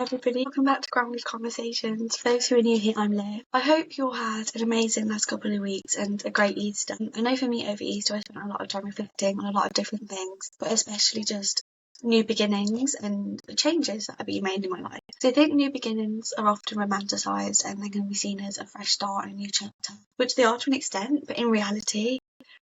Everybody, welcome back to Grandly Conversations. For those who are new here, I'm Liv. I hope you all had an amazing last couple of weeks and a great Easter. I know for me over Easter I spent a lot of time reflecting on a lot of different things, but especially just new beginnings and changes that have been made in my life. So I think new beginnings are often romanticised and they can be seen as a fresh start and a new chapter, which they are to an extent, but in reality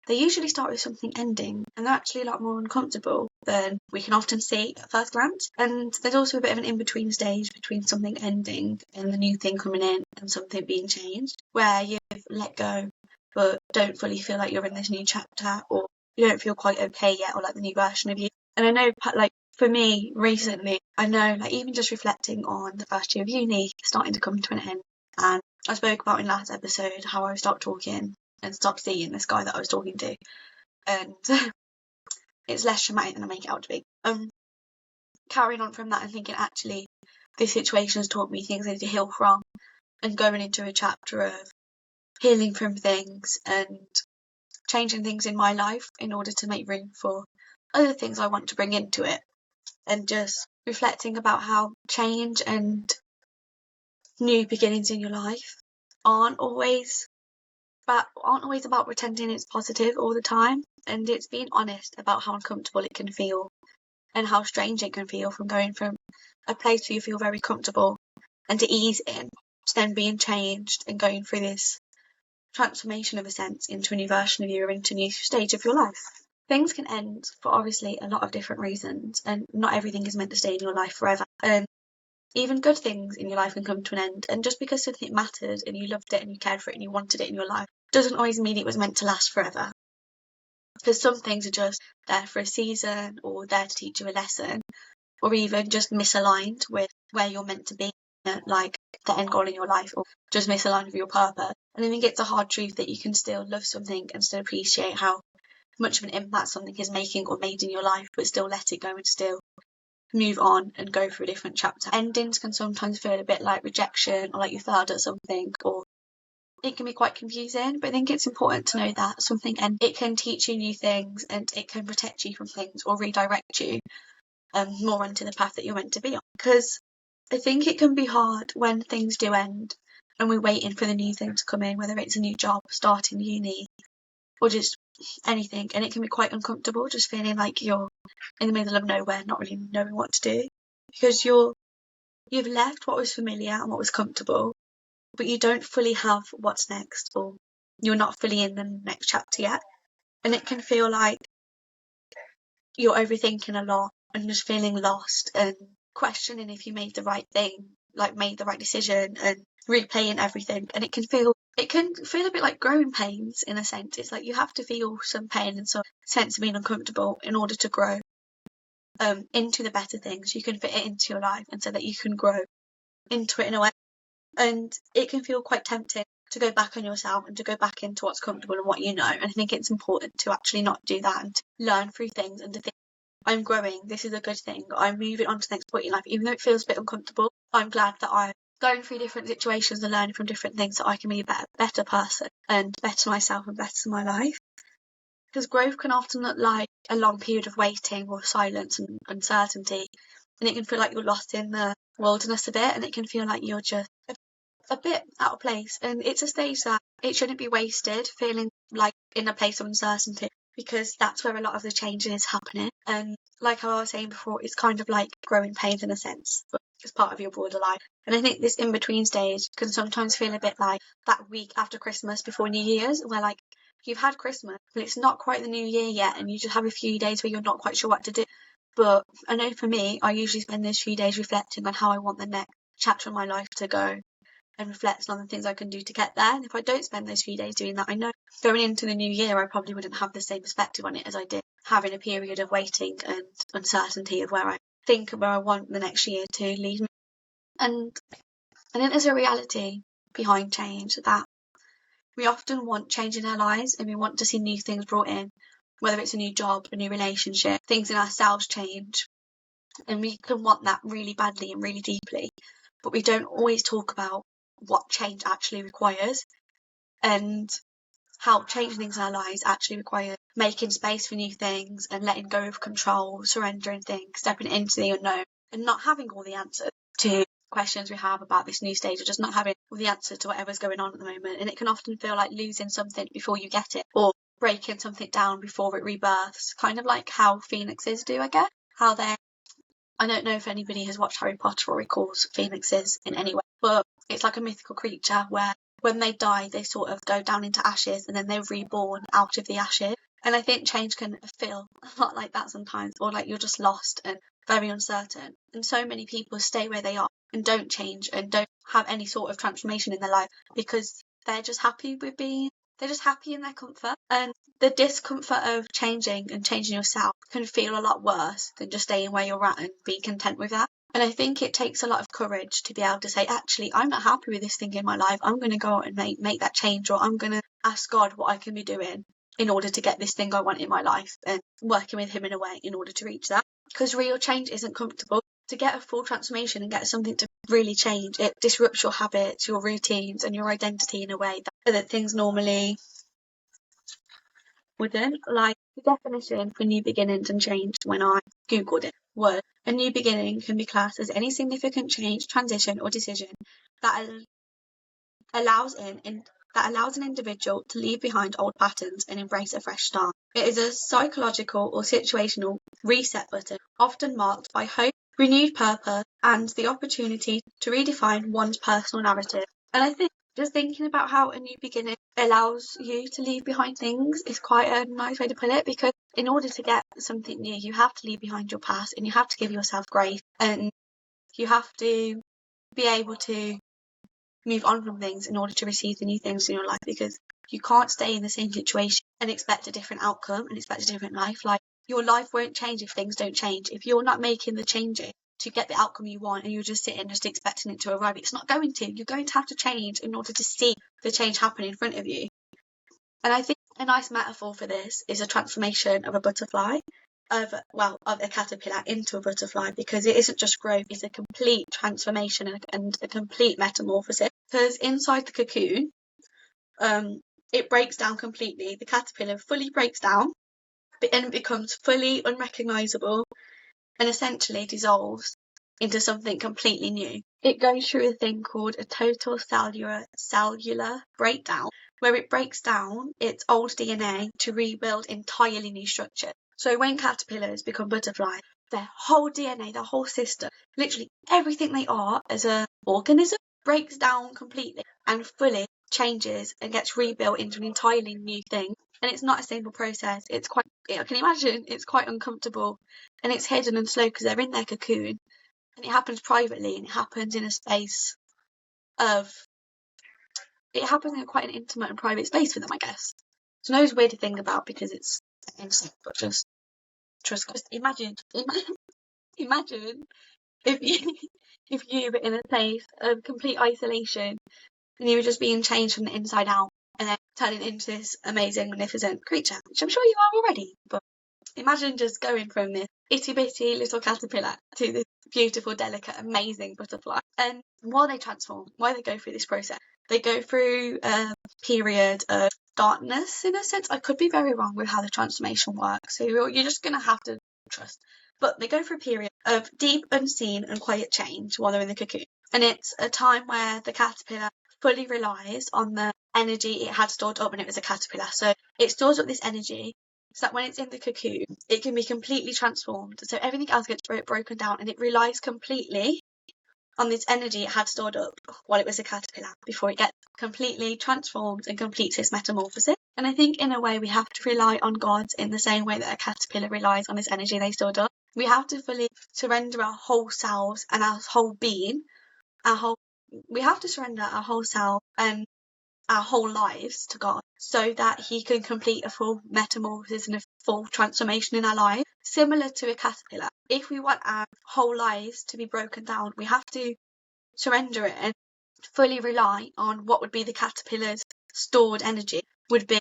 they usually start with something ending, and they're actually a lot more uncomfortable than we can often see at first glance. And there's also a bit of an in-between stage between something ending and the new thing coming in and something being changed, where you've let go but don't fully feel like you're in this new chapter, or you don't feel quite okay yet, or like the new version of you. And I know, like, for me recently, I know, like, even just reflecting on the first year of uni starting to come to an end, and I spoke about in last episode how I stopped talking and stopped seeing this guy that I was talking to, and it's less traumatic than I make it out to be. Carrying on from that and thinking, actually, this situation has taught me things I need to heal from, and going into a chapter of healing from things and changing things in my life in order to make room for other things I want to bring into it, and just reflecting about how change and new beginnings in your life aren't always about pretending it's positive all the time, and it's being honest about how uncomfortable it can feel and how strange it can feel from going from a place where you feel very comfortable and to ease in to then being changed and going through this transformation of a sense into a new version of you or into a new stage of your life. Things can end for obviously a lot of different reasons, and not everything is meant to stay in your life forever. And even good things in your life can come to an end, and just because something mattered and you loved it and you cared for it and you wanted it in your life doesn't always mean it was meant to last forever. Because some things are just there for a season, or there to teach you a lesson, or even just misaligned with where you're meant to be, like the end goal in your life, or just misaligned with your purpose. And I think it's a hard truth that you can still love something and still appreciate how much of an impact something is making or made in your life, but still let it go and still move on and go through a different chapter. Endings can sometimes feel a bit like rejection, or like you failed at something, or it can be quite confusing, but I think it's important to know that something ends. It can teach you new things, and it can protect you from things or redirect you more onto the path that you're meant to be on. Because I think it can be hard when things do end and we're waiting for the new thing to come in, whether it's a new job, starting uni, or just anything, and it can be quite uncomfortable just feeling like you're in the middle of nowhere, not really knowing what to do, because you've left what was familiar and what was comfortable, but you don't fully have what's next, or you're not fully in the next chapter yet. And it can feel like you're overthinking a lot and just feeling lost and questioning if you made the right thing, like made the right decision, and replaying everything. And it can feel a bit like growing pains in a sense. It's like you have to feel some pain and some sense of being uncomfortable in order to grow into the better things. You can fit it into your life, and so that you can grow into it in a way. And it can feel quite tempting to go back on yourself and to go back into what's comfortable and what you know. And I think it's important to actually not do that, and to learn through things, and to think, I'm growing, this is a good thing, I'm moving on to the next point in life. Even though it feels a bit uncomfortable, I'm glad that I'm going through different situations and learning from different things, so I can be a better person and better myself and better my life. Because growth can often look like a long period of waiting or silence and uncertainty, and it can feel like you're lost in the wilderness a bit, and it can feel like you're just a bit out of place. And it's a stage that it shouldn't be wasted feeling like in a place of uncertainty, because that's where a lot of the change is happening. And like how I was saying before, it's kind of like growing pains in a sense, but it's part of your broader life. And I think this in-between stage can sometimes feel a bit like that week after Christmas before New Year's, where like you've had Christmas but it's not quite the new year yet, and you just have a few days where you're not quite sure what to do. But I know for me, I usually spend those few days reflecting on how I want the next chapter of my life to go, and reflecting on the things I can do to get there. And if I don't spend those few days doing that, I know going into the new year I probably wouldn't have the same perspective on it as I did having a period of waiting and uncertainty of where I think and where I want the next year to lead me. And I think there's a reality behind change, that we often want change in our lives, and we want to see new things brought in, whether it's a new job, a new relationship, things in ourselves change, and we can want that really badly and really deeply, but we don't always talk about what change actually requires, and how changing things in our lives actually requires making space for new things and letting go of control, surrendering things, stepping into the unknown, and not having all the answers. to questions we have about this new stage, or just not having the answer to whatever's going on at the moment. And it can often feel like losing something before you get it, or breaking something down before it rebirths, kind of like how phoenixes do, I guess. How they're, I don't know if anybody has watched Harry Potter or recalls phoenixes in any way, but it's like a mythical creature where when they die, they sort of go down into ashes and then they're reborn out of the ashes. And I think change can feel a lot like that sometimes, or like you're just lost and very uncertain. And so many people stay where they are and don't change and don't have any sort of transformation in their life because they're just happy with being, they're just happy in their comfort. And the discomfort of changing and changing yourself can feel a lot worse than just staying where you're at and being content with that. And I think it takes a lot of courage to be able to say, actually, I'm not happy with this thing in my life. I'm going to go out and make that change, or I'm going to ask God what I can be doing in order to get this thing I want in my life, and working with him in a way in order to reach that. Because real change isn't comfortable. To get a full transformation and get something to really change, it disrupts your habits, your routines, and your identity in a way that things normally wouldn't. Like, the definition for new beginnings and change when I googled it was, a new beginning can be classed as any significant change, transition, or decision that allows an individual to leave behind old patterns and embrace a fresh start. It is a psychological or situational reset button, often marked by hope, renewed purpose, and the opportunity to redefine one's personal narrative. And I think just thinking about how a new beginning allows you to leave behind things is quite a nice way to put it, because in order to get something new, you have to leave behind your past and you have to give yourself grace, and you have to be able to move on from things in order to receive the new things in your life, because you can't stay in the same situation and expect a different outcome and expect a different life. Like, your life won't change if things don't change. If you're not making the changes to get the outcome you want and you're just sitting just expecting it to arrive, it's not going to. You're going to have to change in order to see the change happen in front of you. And I think a nice metaphor for this is a transformation of a butterfly, of a caterpillar into a butterfly, because it isn't just growth, it's a complete transformation and a complete metamorphosis. Because inside the cocoon, it breaks down completely. The caterpillar fully breaks down and becomes fully unrecognisable and essentially dissolves into something completely new. It goes through a thing called a total cellular breakdown, where it breaks down its old DNA to rebuild entirely new structure. So when caterpillars become butterflies, their whole DNA, their whole system, literally everything they are as an organism, breaks down completely and fully changes and gets rebuilt into an entirely new thing. And it's not a simple process. It's quite, I can imagine, it's quite uncomfortable, and it's hidden and slow because they're in their cocoon, and it happens privately, and it happens in a space of, it happens in quite an intimate and private space for them, I guess. So no, it's weird to think about because it's an insect, but just imagine if you if you were in a place of complete isolation and you were just being changed from the inside out and then turning into this amazing, magnificent creature, which I'm sure you are already. But imagine just going from this itty bitty little caterpillar to this beautiful, delicate, amazing butterfly. And while they transform, while they go through this process, they go through a period of darkness, in a sense. I could be very wrong with how the transformation works, so you're just going to have to trust. But they go through a period of deep, unseen and quiet change while they're in the cocoon. And it's a time where the caterpillar fully relies on the energy it had stored up when it was a caterpillar. So it stores up this energy so that when it's in the cocoon, it can be completely transformed. So everything else gets broken down, and it relies completely on this energy it had stored up while it was a caterpillar before it gets completely transformed and completes its metamorphosis. And I think in a way we have to rely on God in the same way that a caterpillar relies on this energy they stored up. We have to fully surrender our whole selves and our whole being, we have to surrender our whole self and our whole lives to God so that he can complete a full metamorphosis and a full transformation in our life. Similar to a caterpillar, if we want our whole lives to be broken down, we have to surrender it and fully rely on what would be the caterpillar's stored energy would be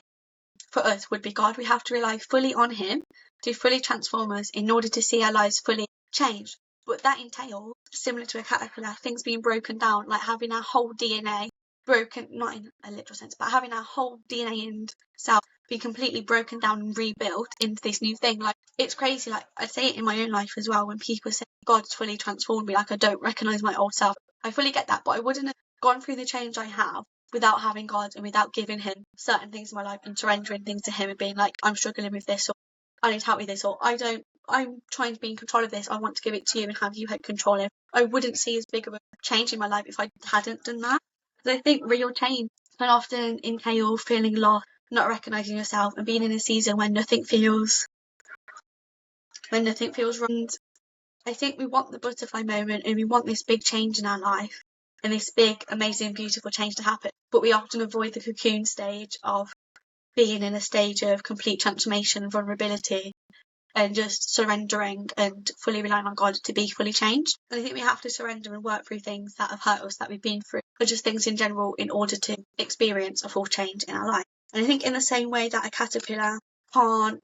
God. We have to rely fully on him to fully transform us in order to see our lives fully changed. But that entails, similar to a caterpillar, things being broken down, like having our whole DNA broken, not in a literal sense, but having our whole DNA and self be completely broken down and rebuilt into this new thing. Like, it's crazy. Like, I say it in my own life as well when people say God's fully transformed me, like I don't recognise my old self. I fully get that, but I wouldn't have gone through the change I have without having God and without giving him certain things in my life and surrendering things to him and being like, I'm struggling with this, or I need help with this, or I'm trying to be in control of this, I want to give it to you and have you have control of it. I wouldn't see as big of a change in my life if I hadn't done that. Because I think real change can often entail feeling lost, not recognising yourself, and being in a season when nothing feels wrong. I think we want the butterfly moment and we want this big change in our life and this big, amazing, beautiful change to happen. But we often avoid the cocoon stage of being in a stage of complete transformation and vulnerability and just surrendering and fully relying on God to be fully changed. And I think we have to surrender and work through things that have hurt us, that we've been through, or just things in general in order to experience a full change in our life. And I think in the same way that a caterpillar can't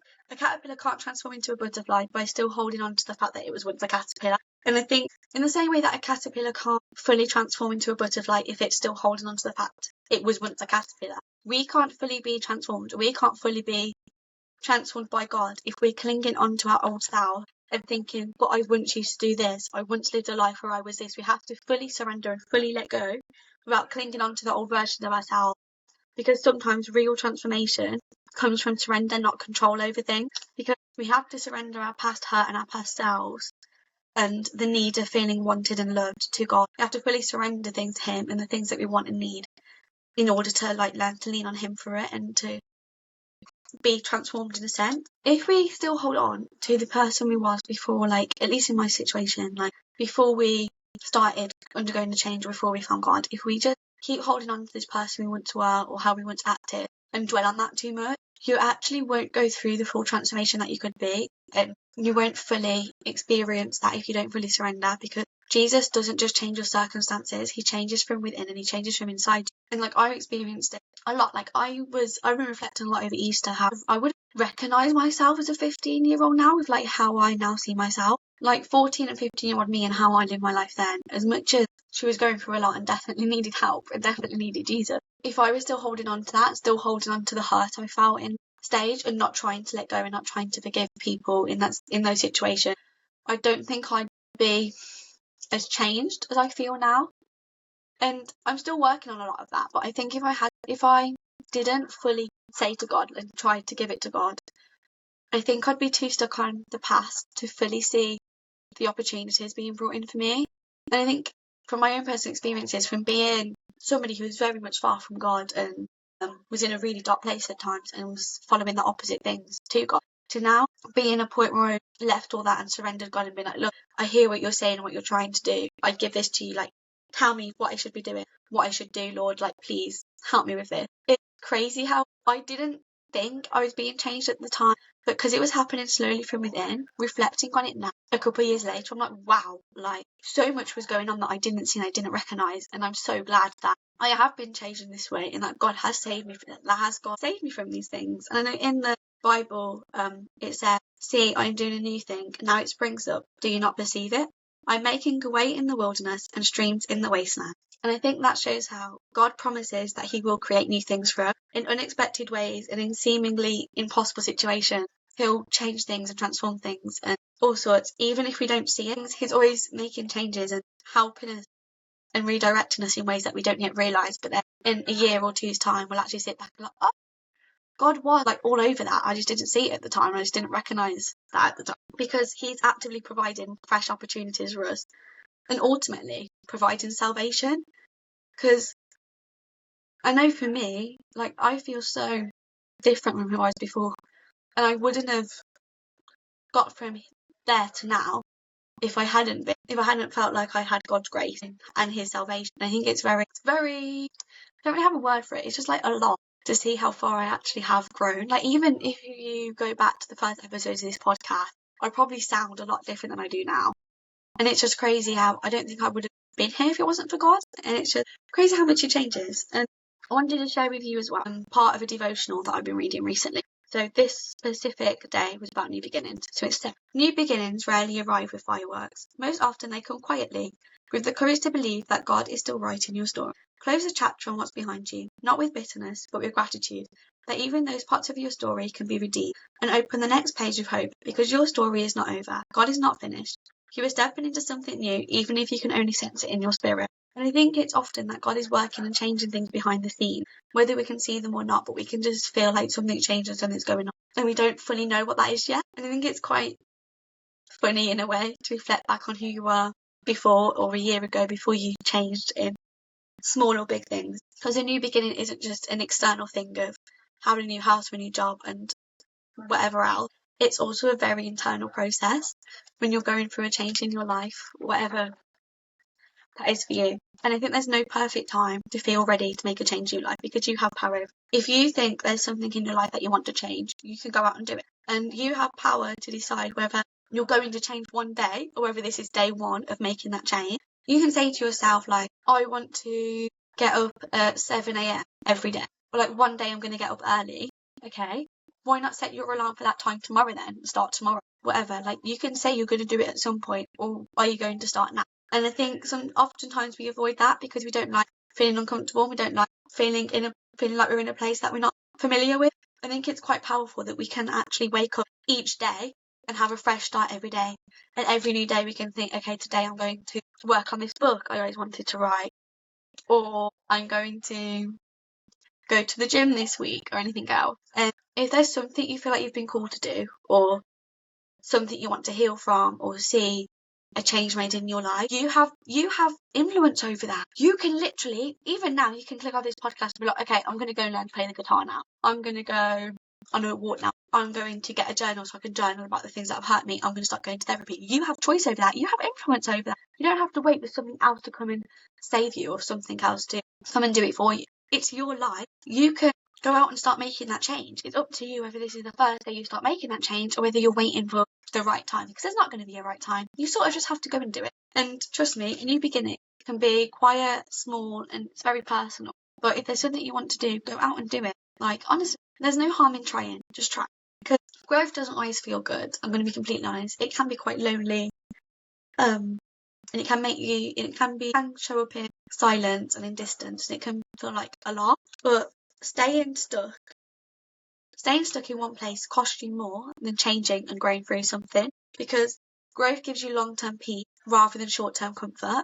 transform into a butterfly by still holding on to the fact that it was once a caterpillar. And I think in the same way that a caterpillar can't fully transform into a butterfly if it's still holding on to the fact it was once a caterpillar, we can't fully be transformed. We can't fully be transformed by God if we're clinging on to our old self and thinking, but I once used to do this, I once lived a life where I was this. We have to fully surrender and fully let go without clinging on to the old version of ourselves. Because sometimes real transformation comes from surrender, not control over things. Because we have to surrender our past hurt and our past selves and the need of feeling wanted and loved to God. We have to fully surrender things to him and the things that we want and need in order to learn to lean on him for it and to be transformed in a sense. If we still hold on to the person we was before, at least in my situation, before we started undergoing the change, before we found God, if we just keep holding on to this person we once were or how we once acted and dwell on that too much, you actually won't go through the full transformation that you could be, and you won't fully experience that if you don't fully surrender, because Jesus doesn't just change your circumstances, he changes from within and he changes from inside. And I've experienced it a lot. I've been reflecting a lot over Easter how I would recognise myself as a 15-year-old now with how I now see myself. 14 and 15-year-old me and how I lived my life then, as much as she was going through a lot and definitely needed help and definitely needed Jesus. If I was still holding on to that, still holding on to the hurt I felt in stage and not trying to let go and not trying to forgive people in those situations, I don't think I'd be as changed as I feel now. And I'm still working on a lot of that, but I think if I didn't fully say to God and try to give it to God, I think I'd be too stuck on the past to fully see the opportunities being brought in for me. And I think from my own personal experiences, from being somebody who was very much far from God and was in a really dark place at times and was following the opposite things to God, to now being a point where I left all that and surrendered God and been look, I hear what you're saying and what you're trying to do. I give this to you. Tell me what I should be doing, what I should do, Lord. Please help me with this. It's crazy how I didn't think I was being changed at the time, but because it was happening slowly from within, reflecting on it now, a couple of years later, I'm wow, so much was going on that I didn't see and I didn't recognise, and I'm so glad that I have been changed in this way and that God has saved me from these things. And I know in the Bible, it says, see, I'm doing a new thing, now it springs up, do you not perceive it? I'm making a way in the wilderness and streams in the wasteland. And I think that shows how God promises that he will create new things for us in unexpected ways and in seemingly impossible situations. He'll change things and transform things and all sorts. Even if we don't see it, he's always making changes and helping us and redirecting us in ways that we don't yet realise. But then in a year or two's time, we'll actually sit back and oh, God was all over that. I just didn't see it at the time. I just didn't recognise that at the time. Because he's actively providing fresh opportunities for us and ultimately providing salvation. Because I know for me, I feel so different from who I was before. And I wouldn't have got from there to now if I hadn't felt like I had God's grace and his salvation. I think it's very, I don't really have a word for it. It's just a lot to see how far I actually have grown. Even if you go back to the first episodes of this podcast, I probably sound a lot different than I do now. And it's just crazy how I don't think I would have been here if it wasn't for God. And it's just crazy how much it changes. And I wanted to share with you as well part of a devotional that I've been reading recently. So this specific day was about new beginnings. So it said, new beginnings rarely arrive with fireworks. Most often they come quietly, with the courage to believe that God is still writing your story. Close the chapter on what's behind you, not with bitterness, but with gratitude, that even those parts of your story can be redeemed, and open the next page with hope, because your story is not over. God is not finished. You are stepping into something new, even if you can only sense it in your spirit. And I think it's often that God is working and changing things behind the scenes, whether we can see them or not, but we can just feel like something changes, something's going on, and we don't fully know what that is yet. And I think it's quite funny in a way to reflect back on who you were before, or a year ago, before you changed in small or big things. Because a new beginning isn't just an external thing of having a new house, a new job, and whatever else. It's also a very internal process when you're going through a change in your life, whatever that is for you. And I think there's no perfect time to feel ready to make a change in your life, because you have power. If you think there's something in your life that you want to change, you can go out and do it. And you have power to decide whether you're going to change one day, or whether this is day one of making that change. You can say to yourself, like, I want to get up at 7 a.m. every day. Or like, one day I'm going to get up early. Okay, why not set your alarm for that time tomorrow then? Start tomorrow. Whatever. Like, you can say you're going to do it at some point, or are you going to start now? And I think oftentimes we avoid that because we don't like feeling uncomfortable. We don't like feeling like we're in a place that we're not familiar with. I think it's quite powerful that we can actually wake up each day and have a fresh start every day. And every new day we can think, okay, today I'm going to work on this book I always wanted to write, or I'm going to go to the gym this week, or anything else. And if there's something you feel like you've been called to do, or something you want to heal from, or see a change made in your life, you have influence over that. You can literally, even now, you can click on this podcast and be like, okay, I'm going to go and learn to play the guitar now. I'm going to go on a walk now. I'm going to get a journal so I can journal about the things that have hurt me. I'm going to start going to therapy. You have choice over that. You have influence over that. You don't have to wait for something else to come and save you, or something else to come and do it for you. It's your life. You can go out and start making that change. It's up to you whether this is the first day you start making that change, or whether you're waiting for the right time, because there's not going to be a right time. You sort of just have to go and do it. And trust me, a new beginning can be quiet, small, and it's very personal. But if there's something you want to do, go out and do it. Like, honestly, there's no harm in trying. Just try. Because growth doesn't always feel good. I'm going to be completely honest. It can be quite lonely. And it can show up in silence and in distance, and it can feel like a lot. But staying stuck in one place costs you more than changing and growing through something, because growth gives you long-term peace rather than short-term comfort.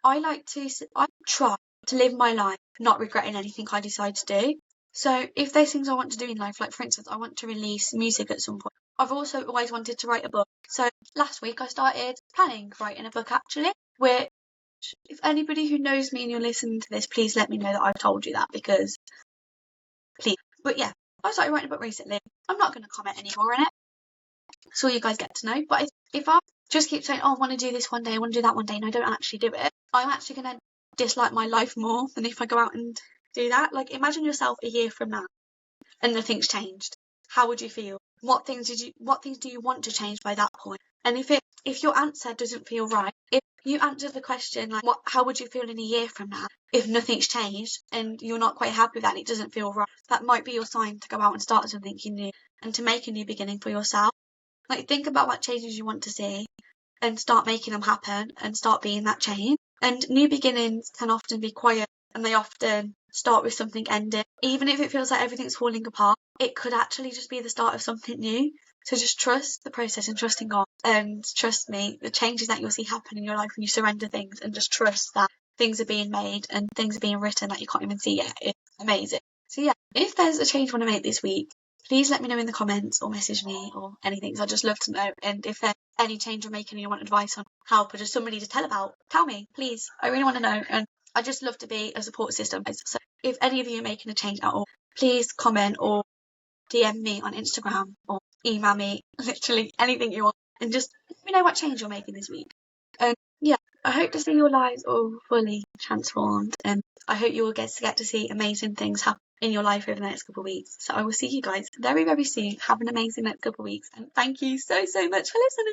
I try to live my life not regretting anything I decide to do. So if there's things I want to do in life, like for instance, I want to release music at some point. I've also always wanted to write a book. So last week I started planning writing a book, actually, which, if anybody who knows me and you're listening to this, please let me know that I've told you that, because please. But yeah, I started writing a book recently. I'm not going to comment anymore on it, so you guys get to know. But if I just keep saying, oh, I want to do this one day, I want to do that one day, and I don't actually do it, I'm actually going to dislike my life more than if I go out and do that. Like, imagine yourself a year from now and nothing's changed. How would you feel? What things do you want to change by that point? And if your answer doesn't feel right, if you answer the question like, how would you feel in a year from now if nothing's changed and you're not quite happy with that and it doesn't feel right, that might be your sign to go out and start something new and to make a new beginning for yourself. Like, think about what changes you want to see and start making them happen and start being that change. And new beginnings can often be quiet, and they often start with something ending. Even if it feels like everything's falling apart, it could actually just be the start of something new. So just trust the process and trust in God. And trust me, the changes that you'll see happen in your life when you surrender things, and just trust that things are being made and things are being written that you can't even see yet. It's amazing. So yeah, if there's a change you want to make this week, please let me know in the comments or message me or anything, because I'd just love to know. And if there's any change you're making and you want advice on help or just somebody to tell about, tell me, please. I really want to know. And I just love to be a support system. So if any of you are making a change at all, please comment or DM me on Instagram or email me, literally anything you want, and just let me know what change you're making this week. And yeah, I hope to see your lives all fully transformed, and I hope you will get to see amazing things happen in your life over the next couple of weeks. So I will see you guys very, very soon. Have an amazing next couple of weeks, and thank you so much for listening.